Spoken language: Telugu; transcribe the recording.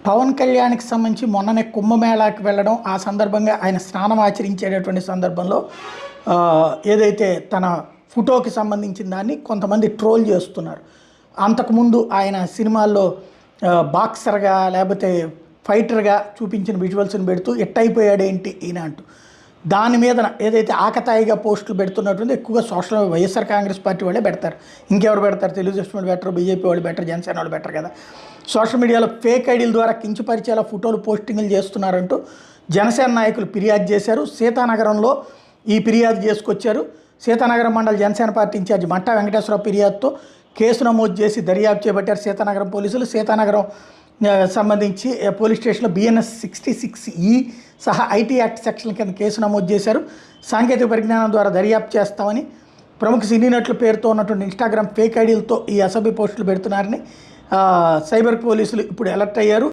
పవన్ కళ్యాణ్కి సంబంధించి మొన్ననే కుంభమేళాకి వెళ్ళడం, ఆ సందర్భంగా ఆయన స్నానం ఆచరించేటటువంటి సందర్భంలో ఏదైతే తన ఫోటోకి సంబంధించిన దాన్ని కొంతమంది ట్రోల్ చేస్తున్నారు. అంతకుముందు ఆయన సినిమాల్లో బాక్సర్గా లేకపోతే ఫైటర్గా చూపించిన విజువల్స్ని పెడుతూ ఎట్టయిపోయాడేంటి ఈయన అంటూ దాని మీద ఏదైతే ఆకతాయిగా పోస్టులు పెడుతున్నటువంటి ఎక్కువగా సోషల్ వైఎస్ఆర్ కాంగ్రెస్ పార్టీ వాళ్ళే పెడతారు. ఇంకెవరు పెడతారు? తెలుగుదేశం వాళ్ళు బెటర్, బీజేపీ వాళ్ళు బెటర్, జనసేన వాళ్ళు బెటర్ కదా. సోషల్ మీడియాలో ఫేక్ ఐడీల ద్వారా కించపరిచేలా ఫోటోలు పోస్టింగ్లు చేస్తున్నారంటూ జనసేన నాయకులు ఫిర్యాదు చేశారు. సీతానగరంలో ఈ ఫిర్యాదు చేసుకొచ్చారు. సీతానగరం మండల జనసేన పార్టీ ఇన్ఛార్జి మట్టా వెంకటేశ్వరరావు ఫిర్యాదుతో కేసు నమోదు చేసి దర్యాప్తు చేపట్టారు సీతానగరం పోలీసులు. సీతానగరం సంబంధించి పోలీస్ స్టేషన్లో BNS 66E సహా IT యాక్ట్ సెక్షన్ కింద కేసు నమోదు చేశారు. సాంకేతిక పరిజ్ఞానం ద్వారా దర్యాప్తు చేస్తామని, ప్రముఖ సినీ నటుల పేరుతో ఉన్నటువంటి ఇన్స్టాగ్రామ్ ఫేక్ ఐడీలతో ఈ అసభ్య పోస్టులు పెడుతున్నారని సైబర్ పోలీసులు ఇప్పుడు అలర్ట్ అయ్యారు.